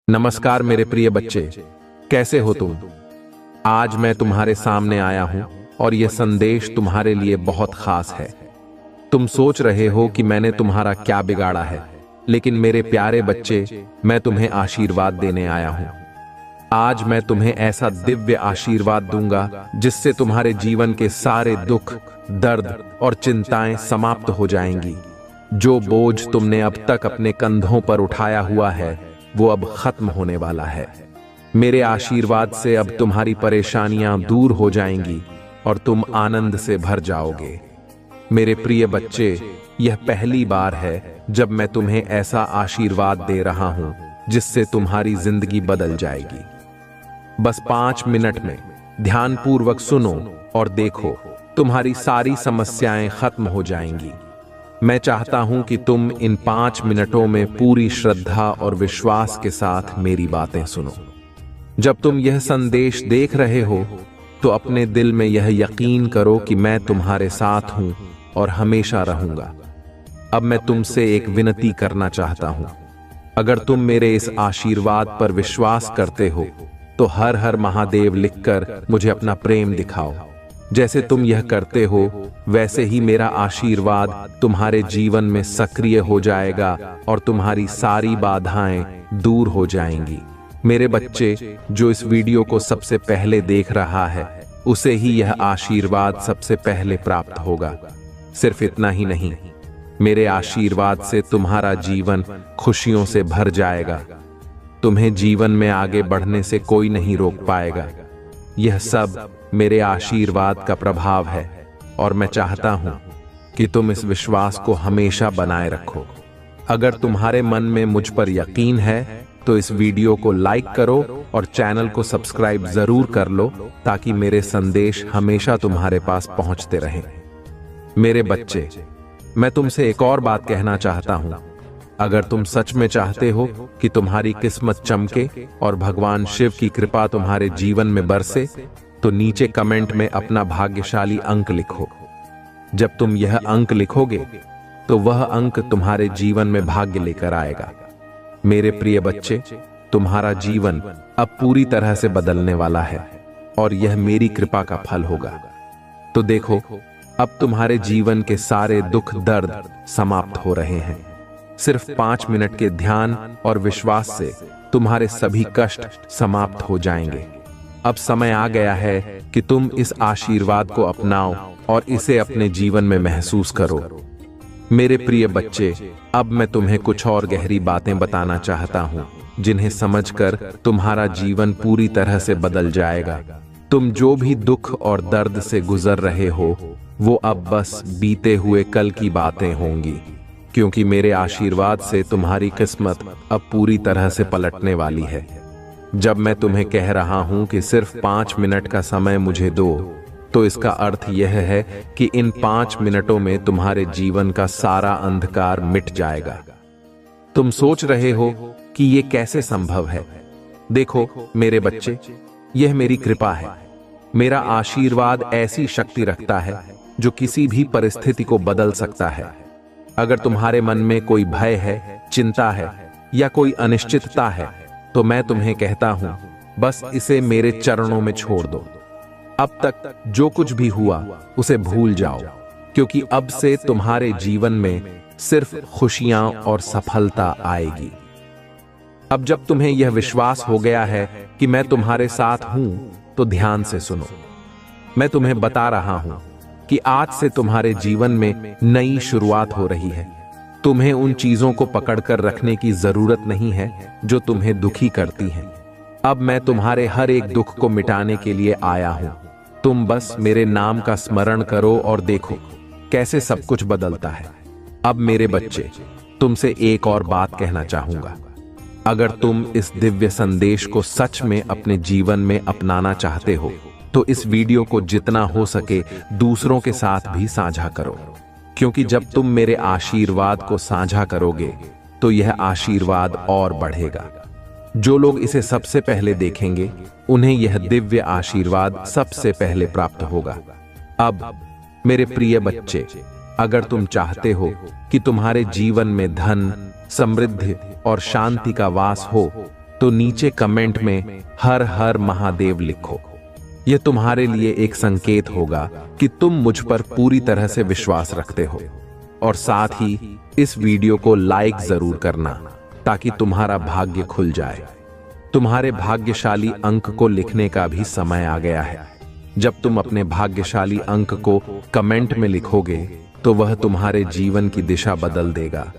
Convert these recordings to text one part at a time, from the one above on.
नमस्कार मेरे प्रिय बच्चे, कैसे हो तुम। आज मैं तुम्हारे सामने आया हूं और यह संदेश तुम्हारे लिए बहुत खास है। तुम सोच रहे हो कि मैंने तुम्हारा क्या बिगाड़ा है, लेकिन मेरे प्यारे बच्चे, मैं तुम्हें आशीर्वाद देने आया हूं। आज मैं तुम्हें ऐसा दिव्य आशीर्वाद दूंगा जिससे तुम्हारे जीवन के सारे दुख, दर्द और चिंताएं समाप्त हो जाएंगी। जो बोझ तुमने अब तक अपने कंधों पर उठाया हुआ है, वो अब खत्म होने वाला है। मेरे आशीर्वाद से अब तुम्हारी परेशानियां दूर हो जाएंगी और तुम आनंद से भर जाओगे। मेरे प्रिय बच्चे, यह पहली बार है जब मैं तुम्हें ऐसा आशीर्वाद दे रहा हूं जिससे तुम्हारी जिंदगी बदल जाएगी। बस 5 मिनट में ध्यानपूर्वक सुनो और देखो, तुम्हारी सारी समस्याएं खत्म हो जाएंगी। मैं चाहता हूं कि तुम इन 5 मिनटों में पूरी श्रद्धा और विश्वास के साथ मेरी बातें सुनो। जब तुम यह संदेश देख रहे हो तो अपने दिल में यह यकीन करो कि मैं तुम्हारे साथ हूं और हमेशा रहूंगा। अब मैं तुमसे एक विनती करना चाहता हूं। अगर तुम मेरे इस आशीर्वाद पर विश्वास करते हो तो हर हर महादेव लिखकर मुझे अपना प्रेम दिखाओ। जैसे तुम यह करते हो, वैसे ही मेरा आशीर्वाद तुम्हारे जीवन में सक्रिय हो जाएगा और तुम्हारी सारी बाधाएं दूर हो जाएंगी। मेरे बच्चे, जो इस वीडियो को सबसे पहले देख रहा है, उसे ही यह आशीर्वाद सबसे पहले प्राप्त होगा। सिर्फ इतना ही नहीं, मेरे आशीर्वाद से तुम्हारा जीवन खुशियों से भर जाएगा। तुम्हें जीवन में आगे बढ़ने से कोई नहीं रोक पाएगा। यह सब मेरे आशीर्वाद का प्रभाव है और मैं चाहता हूं कि तुम इस विश्वास को हमेशा बनाए रखो। अगर तुम्हारे मन में मुझ पर यकीन है तो इस वीडियो को लाइक करो और चैनल को सब्सक्राइब जरूर कर लो, ताकि मेरे संदेश हमेशा तुम्हारे पास पहुंचते रहें। मेरे बच्चे, मैं तुमसे एक और बात कहना चाहता हूं। अगर तुम सच में चाहते हो कि तुम्हारी किस्मत चमके और भगवान शिव की कृपा तुम्हारे जीवन में बरसे, तो नीचे कमेंट में अपना भाग्यशाली अंक लिखो। जब तुम यह अंक लिखोगे तो वह अंक तुम्हारे जीवन में भाग्य लेकर आएगा। मेरे प्रिय बच्चे, तुम्हारा जीवन अब पूरी तरह से बदलने वाला है और यह मेरी कृपा का फल होगा। तो देखो, अब तुम्हारे जीवन के सारे दुख दर्द समाप्त हो रहे हैं। सिर्फ 5 मिनट के ध्यान और विश्वास से तुम्हारे सभी कष्ट समाप्त हो जाएंगे। अब समय आ गया है कि तुम इस आशीर्वाद को अपनाओ और इसे अपने जीवन में महसूस करो। मेरे प्रिय बच्चे, अब मैं तुम्हें कुछ और गहरी बातें बताना चाहता हूं, जिन्हें समझकर तुम्हारा जीवन पूरी तरह से बदल जाएगा। तुम जो भी दुख और दर्द से गुजर रहे हो, वो अब बस बीते हुए कल की बातें होंगी, क्योंकि मेरे आशीर्वाद से तुम्हारी किस्मत अब पूरी तरह से पलटने वाली है। जब मैं तुम्हें कह रहा हूं कि सिर्फ 5 मिनट का समय मुझे दो, तो इसका अर्थ यह है कि इन 5 मिनटों में तुम्हारे जीवन का सारा अंधकार मिट जाएगा। तुम सोच रहे हो कि ये कैसे संभव है। देखो मेरे बच्चे, यह मेरी कृपा है। मेरा आशीर्वाद ऐसी शक्ति रखता है जो किसी भी परिस्थिति को बदल सकता है। अगर तुम्हारे मन में कोई भय है, चिंता है या कोई अनिश्चितता है, तो मैं तुम्हें कहता हूं, बस इसे मेरे चरणों में छोड़ दो। अब तक जो कुछ भी हुआ उसे भूल जाओ, क्योंकि अब से तुम्हारे जीवन में सिर्फ खुशियां और सफलता आएगी। अब जब तुम्हें यह विश्वास हो गया है कि मैं तुम्हारे साथ हूं, तो ध्यान से सुनो। मैं तुम्हें बता रहा हूं कि आज से तुम्हारे जीवन में नई शुरुआत हो रही है। तुम्हें उन चीजों को पकड़कर रखने की जरूरत नहीं है जो तुम्हें दुखी करती हैं। अब मैं तुम्हारे हर एक दुख को मिटाने के लिए आया हूं। तुम बस मेरे नाम का स्मरण करो और देखो कैसे सब कुछ बदलता है। अब मेरे बच्चे, तुमसे एक और बात कहना चाहूंगा। अगर तुम इस दिव्य संदेश को सच में अपने जीवन में अपनाना चाहते हो, तो इस वीडियो को जितना हो सके दूसरों के साथ भी साझा करो, क्योंकि जब तुम मेरे आशीर्वाद को साझा करोगे तो यह आशीर्वाद और बढ़ेगा। जो लोग इसे सबसे पहले देखेंगे, उन्हें यह दिव्य आशीर्वाद सबसे पहले प्राप्त होगा। अब मेरे प्रिय बच्चे, अगर तुम चाहते हो कि तुम्हारे जीवन में धन, समृद्धि और शांति का वास हो, तो नीचे कमेंट में हर हर महादेव लिखो। यह तुम्हारे लिए एक संकेत होगा कि तुम मुझ पर पूरी तरह से विश्वास रखते हो। और साथ ही इस वीडियो को लाइक जरूर करना ताकि तुम्हारा भाग्य खुल जाए। तुम्हारे भाग्यशाली अंक को लिखने का भी समय आ गया है। जब तुम अपने भाग्यशाली अंक को कमेंट में लिखोगे तो वह तुम्हारे जीवन की दिशा बदल देगा।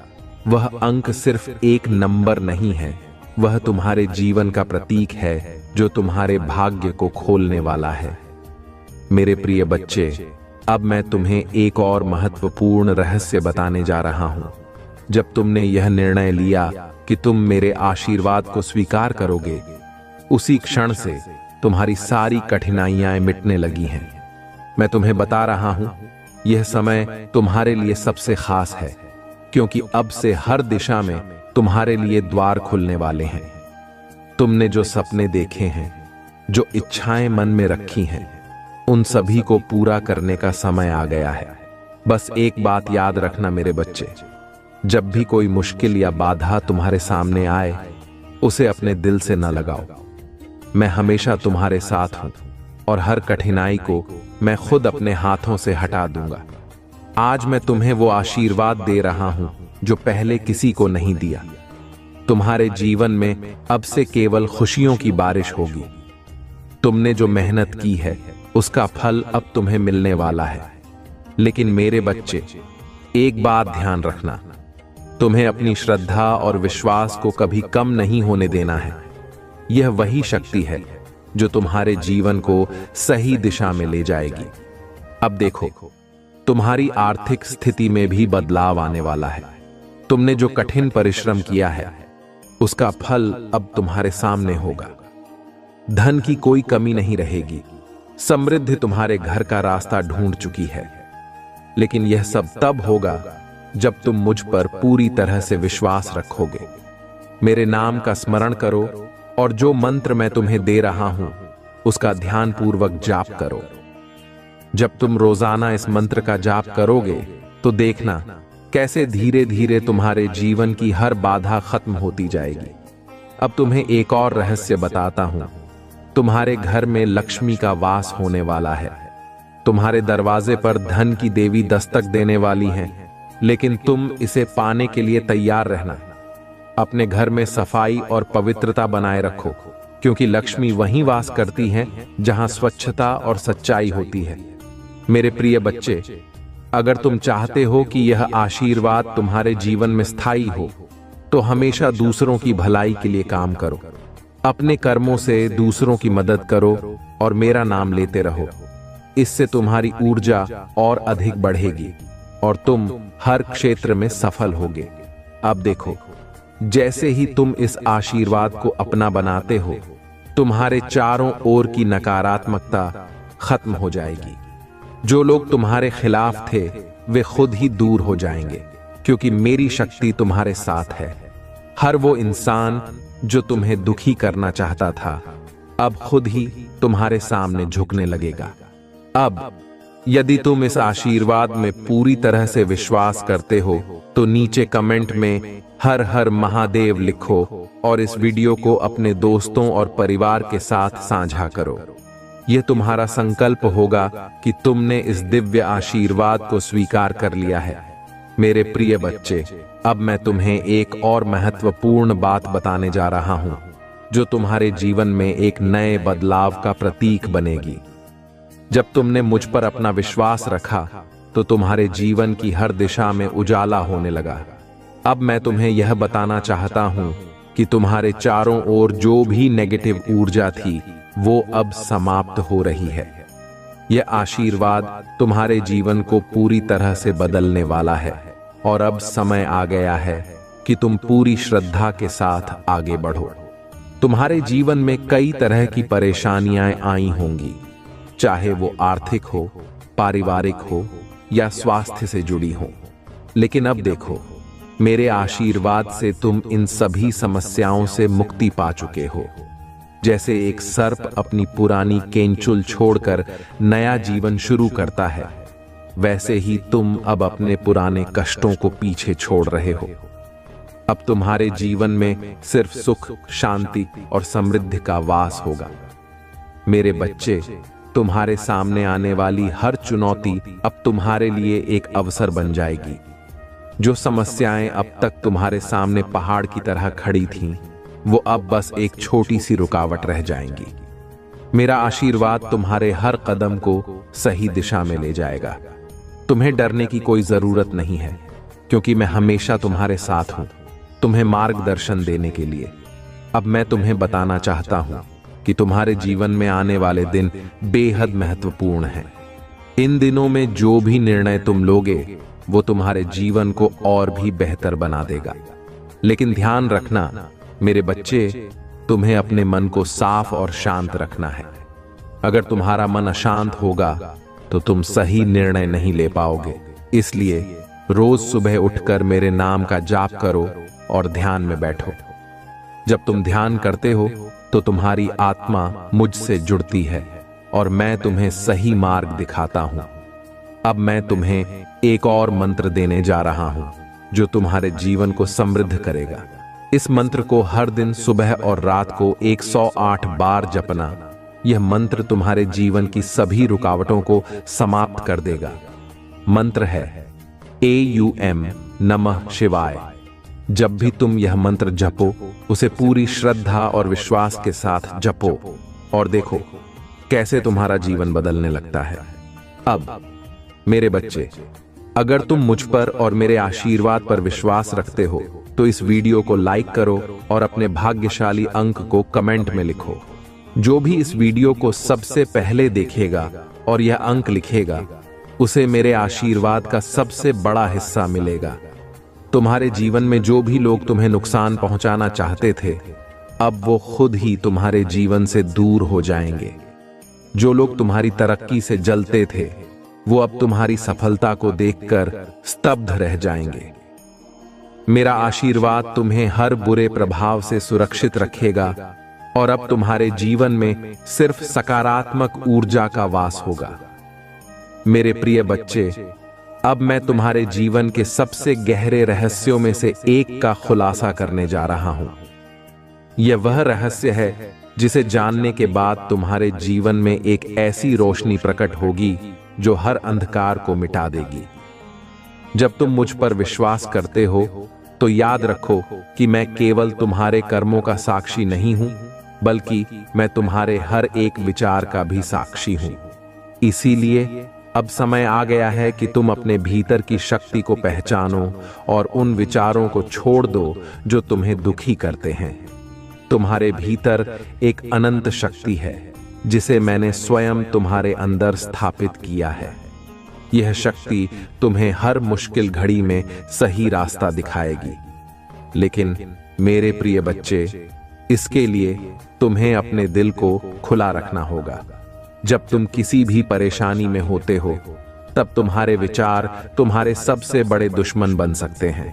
वह अंक सिर्फ एक नंबर नहीं है, वह तुम्हारे जीवन का प्रतीक है जो तुम्हारे भाग्य को खोलने वाला है। मेरे प्रिय बच्चे, अब मैं तुम्हें एक और महत्वपूर्ण रहस्य बताने जा रहा हूं। जब तुमने यह निर्णय लिया कि तुम मेरे आशीर्वाद को स्वीकार करोगे, उसी क्षण से तुम्हारी सारी कठिनाइयां मिटने लगी हैं। मैं तुम्हें बता रहा हूं, यह समय तुम्हारे लिए सबसे खास है, क्योंकि अब से हर दिशा में तुम्हारे लिए द्वार खुलने वाले हैं। तुमने जो सपने देखे हैं, जो इच्छाएं मन में रखी हैं, उन सभी को पूरा करने का समय आ गया है। बस एक बात याद रखना मेरे बच्चे, जब भी कोई मुश्किल या बाधा तुम्हारे सामने आए, उसे अपने दिल से न लगाओ। मैं हमेशा तुम्हारे साथ हूं और हर कठिनाई को मैं खुद अपने हाथों से हटा दूंगा। आज मैं तुम्हें वो आशीर्वाद दे रहा हूं जो पहले किसी को नहीं दिया। तुम्हारे जीवन में अब से केवल खुशियों की बारिश होगी। तुमने जो मेहनत की है उसका फल अब तुम्हें मिलने वाला है। लेकिन मेरे बच्चे, एक बात ध्यान रखना, तुम्हें अपनी श्रद्धा और विश्वास को कभी कम नहीं होने देना है। यह वही शक्ति है जो तुम्हारे जीवन को सही दिशा में ले जाएगी। अब देखो, तुम्हारी आर्थिक स्थिति में भी बदलाव आने वाला है। तुमने जो कठिन परिश्रम किया है उसका फल अब तुम्हारे सामने होगा। धन की कोई कमी नहीं रहेगी। समृद्धि तुम्हारे घर का रास्ता ढूंढ चुकी है। लेकिन यह सब तब होगा जब तुम मुझ पर पूरी तरह से विश्वास रखोगे। मेरे नाम का स्मरण करो और जो मंत्र मैं तुम्हें दे रहा हूं उसका ध्यानपूर्वक जाप करो। जब तुम रोजाना इस मंत्र का जाप करोगे तो देखना कैसे धीरे धीरे तुम्हारे जीवन की हर बाधा खत्म होती जाएगी। अब तुम्हें एक और रहस्य बताता हूं। तुम्हारे घर में लक्ष्मी का वास होने वाला है। तुम्हारे दरवाजे पर धन की देवी दस्तक देने वाली है, लेकिन तुम इसे पाने के लिए तैयार रहना। अपने घर में सफाई और पवित्रता बनाए रखो, क्योंकि लक्ष्मी वहीं वास करती है जहां स्वच्छता और सच्चाई होती है। मेरे प्रिय बच्चे, अगर तुम चाहते हो कि यह आशीर्वाद तुम्हारे जीवन में स्थायी हो, तो हमेशा दूसरों की भलाई के लिए काम करो। अपने कर्मों से दूसरों की मदद करो और मेरा नाम लेते रहो। इससे तुम्हारी ऊर्जा और अधिक बढ़ेगी और तुम हर क्षेत्र में सफल होगे। अब देखो, जैसे ही तुम इस आशीर्वाद को अपना बनाते हो, तुम्हारे चारों ओर की नकारात्मकता खत्म हो जाएगी। जो लोग तुम्हारे खिलाफ थे वे खुद ही दूर हो जाएंगे, क्योंकि मेरी शक्ति तुम्हारे साथ है। हर वो इंसान जो तुम्हें दुखी करना चाहता था, अब खुद ही तुम्हारे सामने झुकने लगेगा। अब यदि तुम इस आशीर्वाद में पूरी तरह से विश्वास करते हो तो नीचे कमेंट में हर हर महादेव लिखो और इस वीडियो को अपने दोस्तों और परिवार के साथ साझा करो। यह तुम्हारा संकल्प होगा कि तुमने इस दिव्य आशीर्वाद को स्वीकार कर लिया है। मेरे प्रिय बच्चे, अब मैं तुम्हें एक और महत्वपूर्ण बात बताने जा रहा हूं, जो तुम्हारे जीवन में एक नए बदलाव का प्रतीक बनेगी। जब तुमने मुझ पर अपना विश्वास रखा तो तुम्हारे जीवन की हर दिशा में उजाला होने लगा। अब मैं तुम्हें यह बताना चाहता हूं कि तुम्हारे चारों ओर जो भी नेगेटिव ऊर्जा थी वो अब समाप्त हो रही है। यह आशीर्वाद तुम्हारे जीवन को पूरी तरह से बदलने वाला है और अब समय आ गया है कि तुम पूरी श्रद्धा के साथ आगे बढ़ो। तुम्हारे जीवन में कई तरह की परेशानियां आई होंगी, चाहे वो आर्थिक हो, पारिवारिक हो या स्वास्थ्य से जुड़ी हो। लेकिन अब देखो, मेरे आशीर्वाद से तुम इन सभी समस्याओं से मुक्ति पा चुके हो। जैसे एक सर्प अपनी पुरानी केंचुल छोड़कर नया जीवन शुरू करता है, वैसे ही तुम अब अपने पुराने कष्टों को पीछे छोड़ रहे हो। अब तुम्हारे जीवन में सिर्फ सुख, शांति और समृद्धि का वास होगा। मेरे बच्चे, तुम्हारे सामने आने वाली हर चुनौती अब तुम्हारे लिए एक अवसर बन जाएगी। जो समस्याएं अब तक तुम्हारे सामने पहाड़ की तरह खड़ी थीं, वो अब बस एक छोटी सी रुकावट रह जाएंगी। मेरा आशीर्वाद तुम्हारे हर कदम को सही दिशा में ले जाएगा। तुम्हें डरने की कोई जरूरत नहीं है, क्योंकि मैं हमेशा तुम्हारे साथ हूं, तुम्हें मार्गदर्शन देने के लिए। अब मैं तुम्हें बताना चाहता हूं कि तुम्हारे जीवन में आने वाले दिन बेहद महत्वपूर्ण हैं। इन दिनों में जो भी निर्णय तुम लोगे, वो तुम्हारे जीवन को और भी बेहतर बना देगा। लेकिन ध्यान रखना मेरे बच्चे, तुम्हें अपने मन को साफ और शांत रखना है। अगर तुम्हारा मन अशांत होगा तो तुम सही निर्णय नहीं ले पाओगे। इसलिए रोज सुबह उठकर मेरे नाम का जाप करो और ध्यान में बैठो। जब तुम ध्यान करते हो तो तुम्हारी आत्मा मुझसे जुड़ती है और मैं तुम्हें सही मार्ग दिखाता हूं। अब मैं तुम्हें एक और मंत्र देने जा रहा हूं, जो तुम्हारे जीवन को समृद्ध करेगा। इस मंत्र को हर दिन सुबह और रात को 108 बार जपना। यह मंत्र तुम्हारे जीवन की सभी रुकावटों को समाप्त कर देगा। मंत्र है AUM नमः शिवाय। जब भी तुम यह मंत्र जपो, उसे पूरी श्रद्धा और विश्वास के साथ जपो और देखो कैसे तुम्हारा जीवन बदलने लगता है। अब मेरे बच्चे, अगर तुम मुझ पर और मेरे आशीर्वाद पर विश्वास रखते हो तो इस वीडियो को लाइक करो और अपने भाग्यशाली अंक को कमेंट में लिखो। जो भी इस वीडियो को सबसे पहले देखेगा और यह अंक लिखेगा, उसे मेरे आशीर्वाद का सबसे बड़ा हिस्सा मिलेगा। तुम्हारे जीवन में जो भी लोग तुम्हें नुकसान पहुंचाना चाहते थे, अब वो खुद ही तुम्हारे जीवन से दूर हो जाएंगे। जो लोग तुम्हारी तरक्की से जलते थे, वो अब तुम्हारी सफलता को देखकर स्तब्ध रह जाएंगे। मेरा आशीर्वाद तुम्हें हर बुरे प्रभाव से सुरक्षित रखेगा और अब तुम्हारे जीवन में सिर्फ सकारात्मक ऊर्जा का वास होगा। मेरे प्रिय बच्चे, अब मैं तुम्हारे जीवन के सबसे गहरे रहस्यों में से एक का खुलासा करने जा रहा हूं। यह वह रहस्य है जिसे जानने के बाद तुम्हारे जीवन में एक ऐसी रोशनी प्रकट होगी जो हर अंधकार को मिटा देगी। जब तुम मुझ पर विश्वास करते हो तो याद रखो कि मैं केवल तुम्हारे कर्मों का साक्षी नहीं हूं, बल्कि मैं तुम्हारे हर एक विचार का भी साक्षी हूं। इसीलिए अब समय आ गया है कि तुम अपने भीतर की शक्ति को पहचानो और उन विचारों को छोड़ दो जो तुम्हें दुखी करते हैं। तुम्हारे भीतर एक अनंत शक्ति है जिसे मैंने स्वयं तुम्हारे अंदर स्थापित किया है। यह शक्ति तुम्हें हर मुश्किल घड़ी में सही रास्ता दिखाएगी। लेकिन मेरे प्रिय बच्चे, इसके लिए तुम्हें अपने दिल को खुला रखना होगा। जब तुम किसी भी परेशानी में होते हो, तब तुम्हारे विचार तुम्हारे सबसे बड़े दुश्मन बन सकते हैं।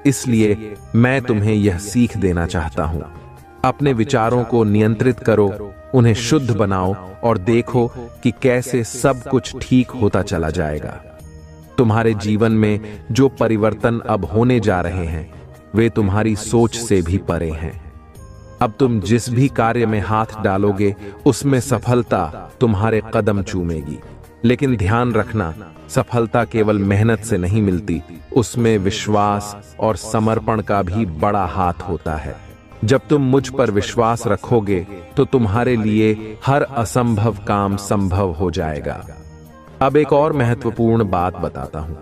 इसलिए मैं तुम्हें यह सीख देना चाहता हूं। अपने विचारों को नियंत्रित करो, उन्हें शुद्ध बनाओ और देखो कि कैसे सब कुछ ठीक होता चला जाएगा। तुम्हारे जीवन में जो परिवर्तन अब होने जा रहे हैं, वे तुम्हारी सोच से भी परे हैं। अब तुम जिस भी कार्य में हाथ डालोगे, उसमें सफलता तुम्हारे कदम चूमेगी। लेकिन ध्यान रखना, सफलता केवल मेहनत से नहीं मिलती, उसमें विश्वास और समर्पण का भी बड़ा हाथ होता है। जब तुम मुझ पर विश्वास रखोगे तो तुम्हारे लिए हर असंभव काम संभव हो जाएगा। अब एक और महत्वपूर्ण बात बताता हूं।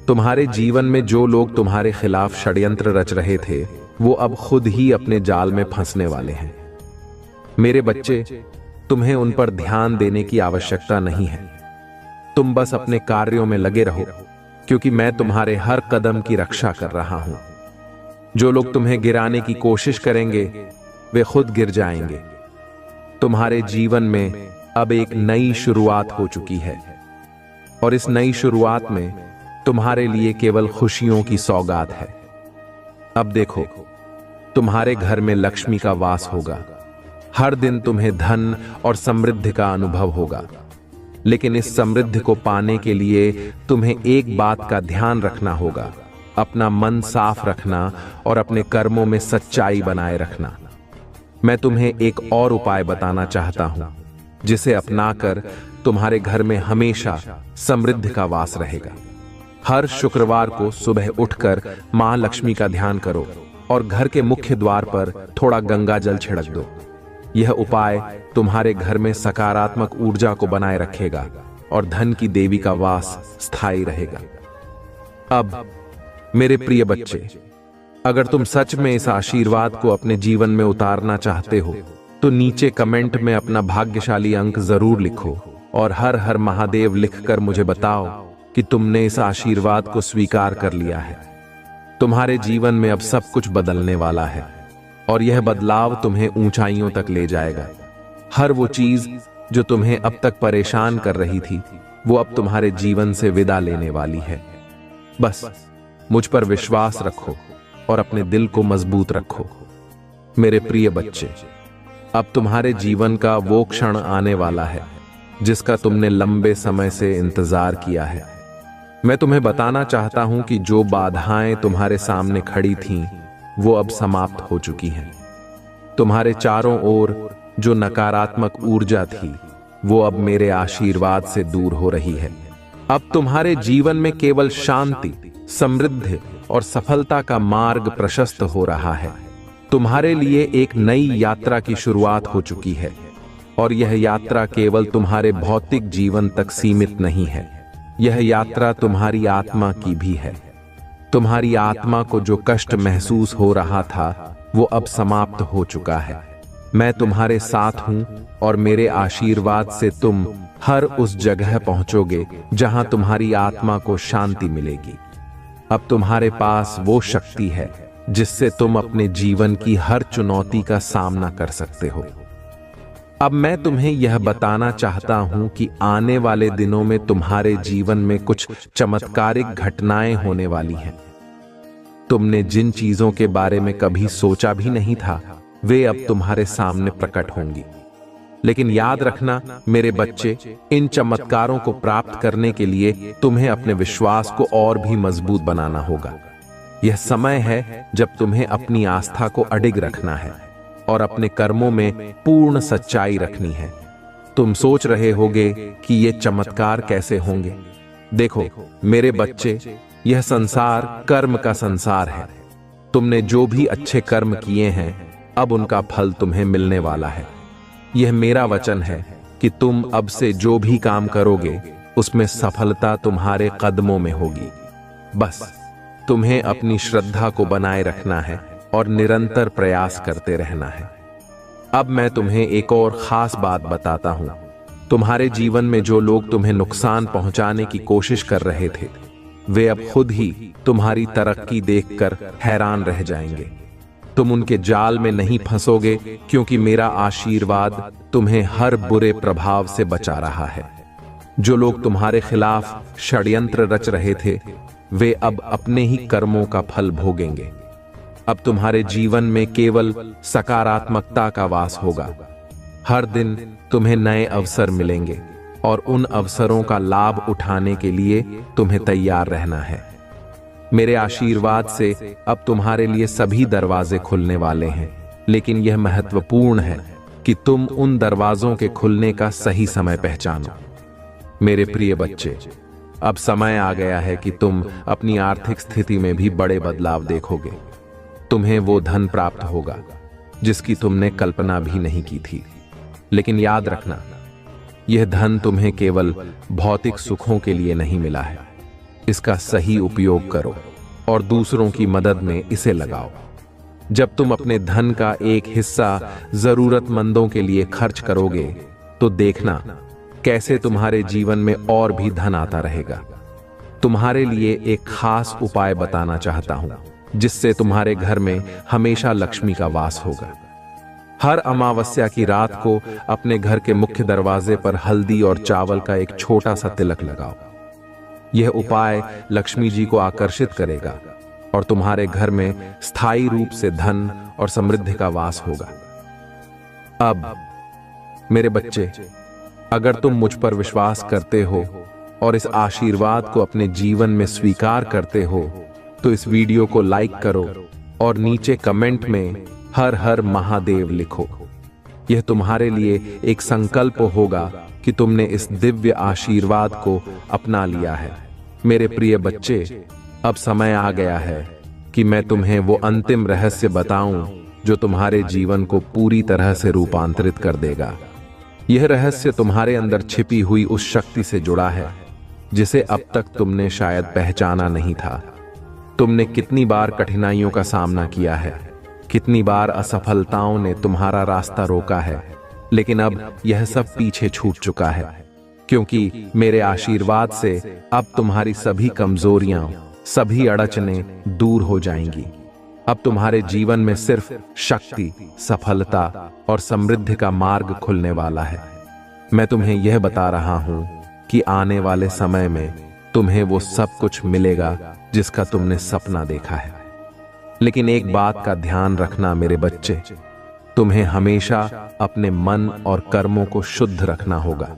तुम्हारे जीवन में जो लोग तुम्हारे खिलाफ षड्यंत्र रच रहे थे, वो अब खुद ही अपने जाल में फंसने वाले हैं। मेरे बच्चे, तुम्हें उन पर ध्यान देने की आवश्यकता नहीं है। तुम बस अपने कार्यों में लगे रहो, क्योंकि मैं तुम्हारे हर कदम की रक्षा कर रहा हूं। जो लोग तुम्हें गिराने की कोशिश करेंगे, वे खुद गिर जाएंगे। तुम्हारे जीवन में अब एक नई शुरुआत हो चुकी है और इस नई शुरुआत में तुम्हारे लिए केवल खुशियों की सौगात है। अब देखो, तुम्हारे घर में लक्ष्मी का वास होगा। हर दिन तुम्हें धन और समृद्धि का अनुभव होगा। लेकिन इस समृद्धि को पाने के लिए तुम्हें एक बात का ध्यान रखना होगा। अपना मन साफ रखना और अपने कर्मों में सच्चाई बनाए रखना। मैं तुम्हें एक और उपाय बताना चाहता हूं, जिसे अपनाकर तुम्हारे घर में हमेशा समृद्धि का वास रहेगा। हर शुक्रवार को सुबह उठकर मां लक्ष्मी का ध्यान करो और घर के मुख्य द्वार पर थोड़ा गंगा जल छिड़क दो। यह उपाय तुम्हारे घर में सकारात्मक ऊर्जा को बनाए रखेगा और धन की देवी का वास स्थायी रहेगा। अब मेरे प्रिय बच्चे, अगर तुम सच में इस आशीर्वाद को अपने जीवन में उतारना चाहते हो तो नीचे कमेंट में अपना भाग्यशाली अंक जरूर लिखो और हर हर महादेव लिखकर मुझे बताओ कि तुमने इस आशीर्वाद को स्वीकार कर लिया है। तुम्हारे जीवन में अब सब कुछ बदलने वाला है और यह बदलाव तुम्हें ऊंचाइयों तक ले जाएगा। हर वो चीज जो तुम्हें अब तक परेशान कर रही थी, वो अब तुम्हारे जीवन से विदा लेने वाली है। बस मुझ पर विश्वास रखो और अपने दिल को मजबूत रखो। मेरे प्रिय बच्चे, अब तुम्हारे जीवन का वो क्षण आने वाला है जिसका तुमने लंबे समय से इंतजार किया है। मैं तुम्हें बताना चाहता हूं कि जो बाधाएं तुम्हारे सामने खड़ी थीं, वो अब समाप्त हो चुकी हैं। तुम्हारे चारों ओर जो नकारात्मक ऊर्जा थी, वो अब मेरे आशीर्वाद से दूर हो रही है। अब तुम्हारे जीवन में केवल शांति, समृद्धि और सफलता का मार्ग प्रशस्त हो रहा है। तुम्हारे लिए एक नई यात्रा की शुरुआत हो चुकी है और यह यात्रा केवल तुम्हारे भौतिक जीवन तक सीमित नहीं है। यह यात्रा तुम्हारी आत्मा की भी है। तुम्हारी आत्मा को जो कष्ट महसूस हो रहा था, वो अब समाप्त हो चुका है। मैं तुम्हारे साथ हूं और मेरे आशीर्वाद से तुम हर उस जगह पहुंचोगे जहां तुम्हारी आत्मा को शांति मिलेगी। अब तुम्हारे पास वो शक्ति है जिससे तुम अपने जीवन की हर चुनौती का सामना कर सकते हो। अब मैं तुम्हें यह बताना चाहता हूं कि आने वाले दिनों में तुम्हारे जीवन में कुछ चमत्कारिक घटनाएं होने वाली हैं। तुमने जिन चीजों के बारे में कभी सोचा भी नहीं था, वे अब तुम्हारे सामने प्रकट होंगी। लेकिन याद रखना मेरे बच्चे, इन चमत्कारों को प्राप्त करने के लिए तुम्हें अपने विश्वास को और भी मजबूत बनाना होगा। यह समय है जब तुम्हें अपनी आस्था को अडिग रखना है और अपने कर्मों में पूर्ण सच्चाई रखनी है। तुम सोच रहे होगे कि ये चमत्कार कैसे होंगे। देखो मेरे बच्चे, यह संसार कर्म का संसार है। तुमने जो भी अच्छे कर्म किए हैं, अब उनका फल तुम्हें मिलने वाला है। यह मेरा वचन है कि तुम अब से जो भी काम करोगे, उसमें सफलता तुम्हारे कदमों में होगी। बस तुम्हें अपनी श्रद्धा को बनाए रखना है और निरंतर प्रयास करते रहना है। अब मैं तुम्हें एक और खास बात बताता हूं। तुम्हारे जीवन में जो लोग तुम्हें नुकसान पहुंचाने की कोशिश कर रहे थे, वे अब खुद ही तुम्हारी तरक्की देखकर हैरान रह जाएंगे। तुम उनके जाल में नहीं फंसोगे, क्योंकि मेरा आशीर्वाद तुम्हें हर बुरे प्रभाव से बचा रहा है। जो लोग तुम्हारे खिलाफ षड्यंत्र रच रहे थे, वे अब अपने ही कर्मों का फल भोगेंगे। अब तुम्हारे जीवन में केवल सकारात्मकता का वास होगा। हर दिन तुम्हें नए अवसर मिलेंगे और उन अवसरों का लाभ उठाने के लिए तुम्हें तैयार रहना है। मेरे आशीर्वाद से अब तुम्हारे लिए सभी दरवाजे खुलने वाले हैं, लेकिन यह महत्वपूर्ण है कि तुम उन दरवाजों के खुलने का सही समय पहचानो। मेरे प्रिय बच्चे, अब समय आ गया है कि तुम अपनी आर्थिक स्थिति में भी बड़े बदलाव देखोगे। तुम्हें वो धन प्राप्त होगा जिसकी तुमने कल्पना भी नहीं की थी। लेकिन याद रखना, यह धन तुम्हें केवल भौतिक सुखों के लिए नहीं मिला है। इसका सही उपयोग करो और दूसरों की मदद में इसे लगाओ। जब तुम अपने धन का एक हिस्सा जरूरतमंदों के लिए खर्च करोगे, तो देखना कैसे तुम्हारे जीवन में और भी धन आता रहेगा। तुम्हारे लिए एक खास उपाय बताना चाहता हूं, जिससे तुम्हारे घर में हमेशा लक्ष्मी का वास होगा। हर अमावस्या की रात को अपने घर के मुख्य दरवाजे पर हल्दी और चावल का एक छोटा सा तिलक लगाओ। यह उपाय लक्ष्मी जी को आकर्षित करेगा और तुम्हारे घर में स्थायी रूप से धन और समृद्धि का वास होगा। अब मेरे बच्चे, अगर तुम मुझ पर विश्वास करते हो और इस आशीर्वाद को अपने जीवन में स्वीकार करते हो, तो इस वीडियो को लाइक करो और नीचे कमेंट में हर हर महादेव लिखो। यह तुम्हारे लिए एक संकल्प होगा कि तुमने इस दिव्य आशीर्वाद को अपना लिया है। मेरे प्रिय बच्चे, अब समय आ गया है कि मैं तुम्हें वो अंतिम रहस्य बताऊं जो तुम्हारे जीवन को पूरी तरह से रूपांतरित कर देगा। यह रहस्य तुम्हारे अंदर छिपी हुई उस शक्ति से जुड़ा है जिसे अब तक तुमने शायद पहचाना नहीं था। तुमने कितनी बार कठिनाइयों का सामना किया है, कितनी बार असफलताओं ने तुम्हारा रास्ता रोका है, लेकिन अब यह सब पीछे छूट चुका है, क्योंकि मेरे आशीर्वाद से अब तुम्हारी सभी कमजोरियां, सभी अड़चनें दूर हो जाएंगी। अब तुम्हारे जीवन में सिर्फ शक्ति, सफलता और समृद्धि का मार्ग खुलने वाला है। मैं तुम्हें यह बता रहा हूं कि आने वाले समय में तुम्हें वो सब कुछ मिलेगा जिसका तुमने सपना देखा है। लेकिन एक बात का ध्यान रखना मेरे बच्चे, तुम्हें हमेशा अपने मन और कर्मों को शुद्ध रखना होगा।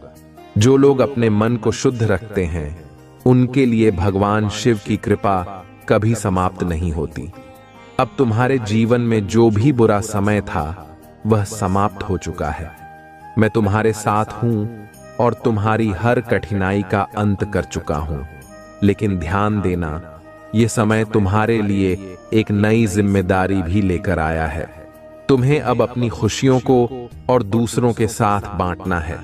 जो लोग अपने मन को शुद्ध रखते हैं उनके लिए भगवान शिव की कृपा कभी समाप्त नहीं होती। अब तुम्हारे जीवन में जो भी बुरा समय था वह समाप्त हो चुका है। मैं तुम्हारे साथ हूं और तुम्हारी हर कठिनाई का अंत कर चुका हूं। लेकिन ध्यान देना, यह समय तुम्हारे लिए एक नई जिम्मेदारी भी लेकर आया है। तुम्हें अब अपनी खुशियों को और दूसरों के साथ बांटना है।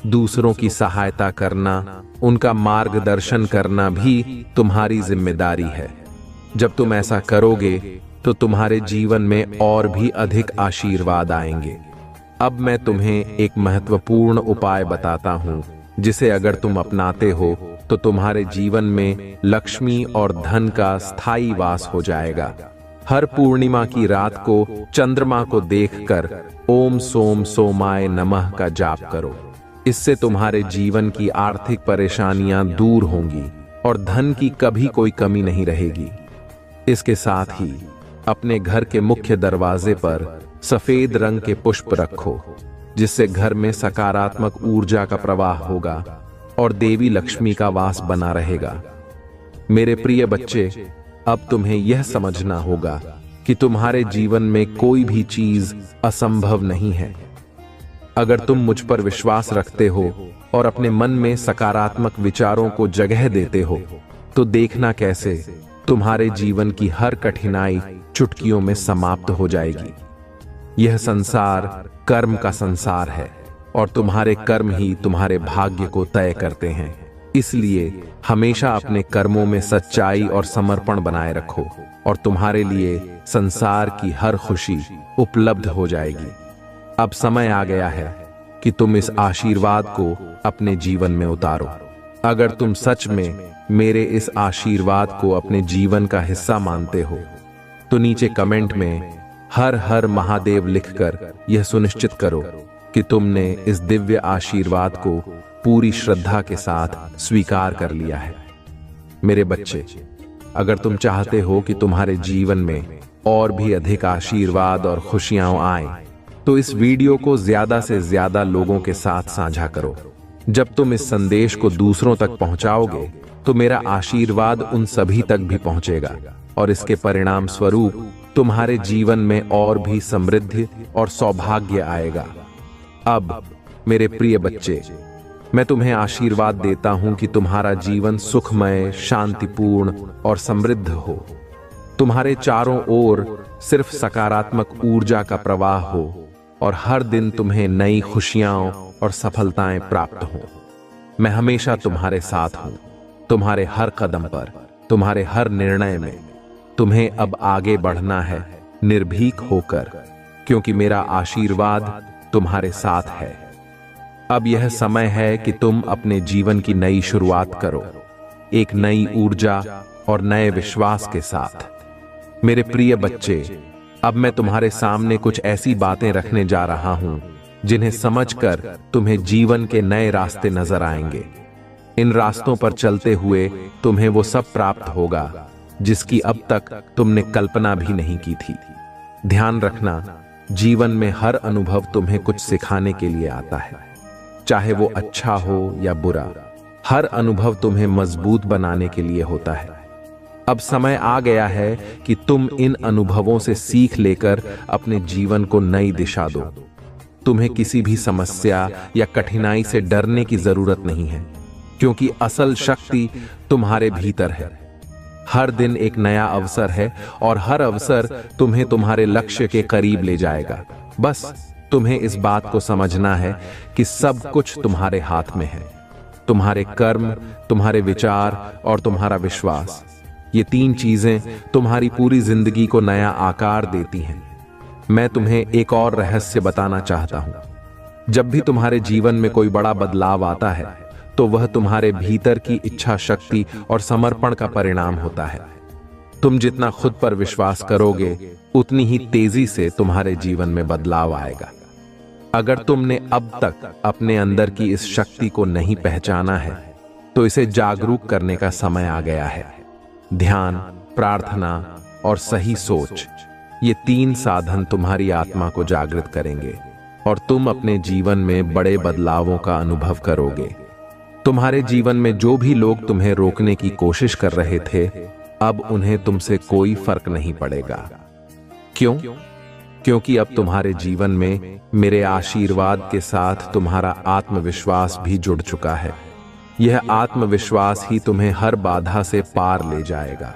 दूसरों की सहायता करना, उनका मार्गदर्शन करना भी तुम्हारी जिम्मेदारी है। जब तुम ऐसा करोगे तो तुम्हारे जीवन में और भी अधिक आशीर्वाद आएंगे। अब मैं तुम्हें एक महत्वपूर्ण उपाय बताता हूं, जिसे अगर तुम अपनाते हो तो तुम्हारे जीवन में लक्ष्मी और धन का स्थायी वास हो जाएगा। हर पूर्णिमा की रात को चंद्रमा को देखकर ओम सोम सोमाय नमः का जाप करो। इससे तुम्हारे जीवन की आर्थिक परेशानियां दूर होंगी और धन की कभी कोई कमी नहीं रहेगी। इसके साथ ही अपने घर के मुख्य दरवाजे पर सफेद रंग के पुष्प रखो, जिससे घर में सकारात्मक ऊर्जा का प्रवाह होगा और देवी लक्ष्मी का वास बना रहेगा। मेरे प्रिय बच्चे, अब तुम्हें यह समझना होगा कि तुम्हारे जीवन में कोई भी चीज असंभव नहीं है। अगर तुम मुझ पर विश्वास रखते हो और अपने मन में सकारात्मक विचारों को जगह देते हो, तो देखना कैसे तुम्हारे जीवन की हर कठिनाई चुटकियों में समाप्त हो जाएगी। यह संसार कर्म का संसार है और तुम्हारे कर्म ही तुम्हारे भाग्य को तय करते हैं। इसलिए हमेशा अपने कर्मों में सच्चाई और समर्पण बनाए रखो और तुम्हारे लिए संसार की हर खुशी उपलब्ध हो जाएगी। अब समय आ गया है कि तुम इस आशीर्वाद को अपने जीवन में उतारो। अगर तुम सच में मेरे इस आशीर्वाद को अपने जीवन का हिस्सा मानते हो तो नीचे कमेंट में हर हर महादेव लिखकर यह सुनिश्चित करो कि तुमने इस दिव्य आशीर्वाद को पूरी श्रद्धा के साथ स्वीकार कर लिया है। मेरे बच्चे, अगर तुम चाहते हो कि तुम्हारे जीवन में और भी अधिक आशीर्वाद और खुशियां आएं, तो इस वीडियो को ज्यादा से ज्यादा लोगों के साथ साझा करो। जब तुम इस संदेश को दूसरों तक पहुंचाओगे तो मेरा आशीर्वाद उन सभी तक भी पहुंचेगा और इसके परिणाम स्वरूप तुम्हारे जीवन में और भी समृद्धि और सौभाग्य आएगा। अब मेरे प्रिय बच्चे, मैं तुम्हें आशीर्वाद देता हूं कि तुम्हारा जीवन सुखमय, शांतिपूर्ण और समृद्ध हो। तुम्हारे चारों ओर सिर्फ सकारात्मक ऊर्जा का प्रवाह हो और हर दिन तुम्हें नई खुशियां और सफलताएं प्राप्त हों। मैं हमेशा तुम्हारे साथ हूं, तुम्हारे हर कदम पर, तुम्हारे हर निर्णय में। तुम्हें अब आगे बढ़ना है निर्भीक होकर, क्योंकि मेरा आशीर्वाद तुम्हारे साथ है। अब यह समय है कि तुम अपने जीवन की नई शुरुआत करो, एक नई ऊर्जा और नए विश्वास के साथ। मेरे प्रिय बच्चे, अब मैं तुम्हारे सामने कुछ ऐसी बातें रखने जा रहा हूं जिन्हें समझकर तुम्हें जीवन के नए रास्ते नजर आएंगे। इन रास्तों पर चलते हुए तुम्हें वो सब प्राप्त होगा जिसकी अब तक तुमने कल्पना भी नहीं की थी। ध्यान रखना, जीवन में हर अनुभव तुम्हें कुछ सिखाने के लिए आता है, चाहे वो अच्छा हो या बुरा। हर अनुभव तुम्हें मजबूत बनाने के लिए होता है। अब समय आ गया है कि तुम इन अनुभवों से सीख लेकर अपने जीवन को नई दिशा दो। तुम्हें किसी भी समस्या या कठिनाई से डरने की जरूरत नहीं है, क्योंकि असल शक्ति तुम्हारे भीतर है। हर दिन एक नया अवसर है और हर अवसर तुम्हें तुम्हारे लक्ष्य के करीब ले जाएगा। बस तुम्हें इस बात को समझना है कि सब कुछ तुम्हारे हाथ में है। तुम्हारे कर्म, तुम्हारे विचार और तुम्हारा विश्वास, ये तीन चीजें तुम्हारी पूरी जिंदगी को नया आकार देती हैं। मैं तुम्हें एक और रहस्य बताना चाहता हूं। जब भी तुम्हारे जीवन में कोई बड़ा बदलाव आता है, तो वह तुम्हारे भीतर की इच्छा शक्ति और समर्पण का परिणाम होता है। तुम जितना खुद पर विश्वास करोगे, उतनी ही तेजी से तुम्हारे जीवन में बदलाव आएगा। अगर तुमने अब तक अपने अंदर की इस शक्ति को नहीं पहचाना है, तो इसे जागरूक करने का समय आ गया है। ध्यान, प्रार्थना और सही सोच, ये तीन साधन तुम्हारी आत्मा को जागृत करेंगे और तुम अपने जीवन में बड़े बदलावों का अनुभव करोगे। तुम्हारे जीवन में जो भी लोग तुम्हें रोकने की कोशिश कर रहे थे, अब उन्हें तुमसे कोई फर्क नहीं पड़ेगा। क्यों? क्योंकि अब तुम्हारे जीवन में मेरे आशीर्वाद के साथ तुम्हारा आत्मविश्वास भी जुड़ चुका है। यह आत्मविश्वास ही तुम्हें हर बाधा से पार ले जाएगा।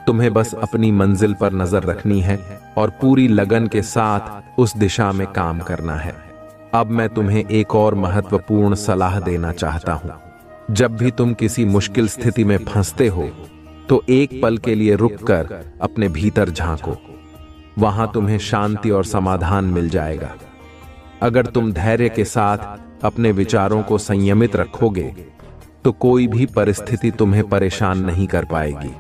तुम्हें बस अपनी मंजिल पर नजर रखनी है और पूरी लगन के साथ उस दिशा में काम करना है। अब मैं तुम्हें एक और महत्वपूर्ण सलाह देना चाहता हूं। जब भी तुम किसी मुश्किल स्थिति में फंसते हो, तो एक पल के लिए रुककर अपने भीतर झांको। वहां तुम्हें शांति और समाधान मिल जाएगा। अगर तुम धैर्य के साथ अपने विचारों को संयमित रखोगे, तो कोई भी परिस्थिति तुम्हें परेशान नहीं कर पाएगी।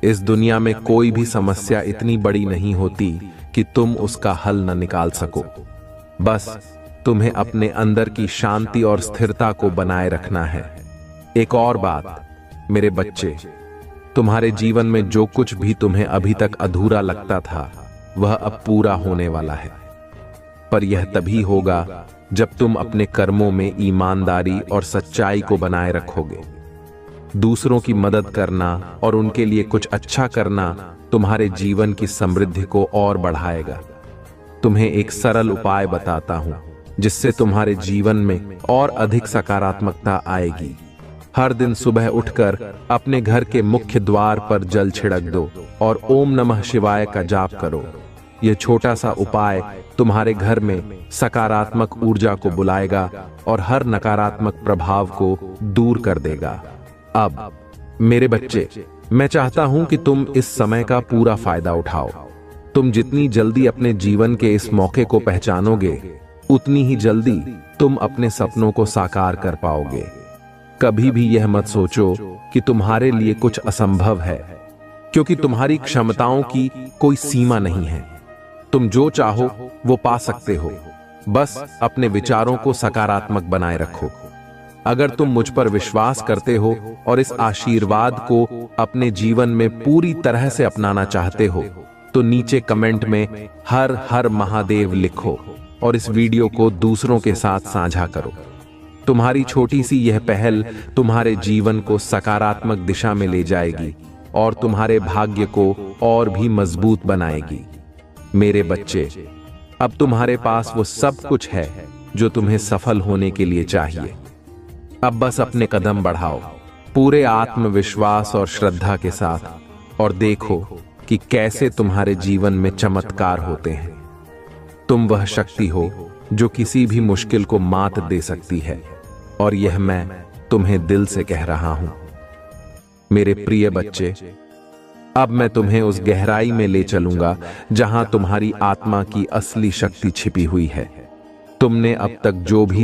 इस दुनिया में कोई भी समस्या इतनी बड़ी नहीं होती कि तुम उसका हल न निकाल सको। बस तुम्हें अपने अंदर की शांति और स्थिरता को बनाए रखना है। एक और बात, मेरे बच्चे, तुम्हारे जीवन में जो कुछ भी तुम्हें अभी तक अधूरा लगता था, वह अब पूरा होने वाला है। पर यह तभी होगा जब तुम अपने कर्मों में ईमानदारी और सच्चाई को बनाए रखोगे। दूसरों की मदद करना और उनके लिए कुछ अच्छा करना तुम्हारे जीवन की समृद्धि को और बढ़ाएगा। तुम्हें एक सरल उपाय बताता हूं, जिससे तुम्हारे जीवन में और अधिक सकारात्मकता आएगी। हर दिन सुबह उठकर अपने घर के मुख्य द्वार पर जल छिड़क दो और ओम नमः शिवाय का जाप करो। यह छोटा सा उपाय तुम्हारे घर में सकारात्मक ऊर्जा को बुलाएगा और हर नकारात्मक प्रभाव को दूर कर देगा। अब मेरे बच्चे, मैं चाहता हूं कि तुम इस समय का पूरा फायदा उठाओ। तुम जितनी जल्दी अपने जीवन के इस मौके को पहचानोगे, उतनी ही जल्दी तुम अपने सपनों को साकार कर पाओगे। कभी भी यह मत सोचो कि तुम्हारे लिए कुछ असंभव है, क्योंकि तुम्हारी क्षमताओं की कोई सीमा नहीं है। तुम जो चाहो वो पा सकते हो। बस अपने विचारों को सकारात्मक बनाए रखो। अगर तुम मुझ पर विश्वास करते हो और इस आशीर्वाद को अपने जीवन में पूरी तरह से अपनाना चाहते हो, तो नीचे कमेंट में हर हर महादेव लिखो और इस वीडियो को दूसरों के साथ साझा करो। तुम्हारी छोटी सी यह पहल तुम्हारे जीवन को सकारात्मक दिशा में ले जाएगी और तुम्हारे भाग्य को और भी मजबूत बनाएगी। मेरे बच्चे, अब तुम्हारे पास वो सब कुछ है जो तुम्हें सफल होने के लिए चाहिए। अब बस अपने कदम बढ़ाओ पूरे आत्मविश्वास और श्रद्धा के साथ, और देखो कि कैसे तुम्हारे जीवन में चमत्कार होते हैं। तुम वह शक्ति हो जो किसी भी मुश्किल को मात दे सकती है, और यह मैं तुम्हें दिल से कह रहा हूं। मेरे प्रिय बच्चे, अब मैं तुम्हें उस गहराई में ले चलूंगा जहां तुम्हारी आत्मा की असली शक्ति छिपी हुई है। तुमने अब तक जो भी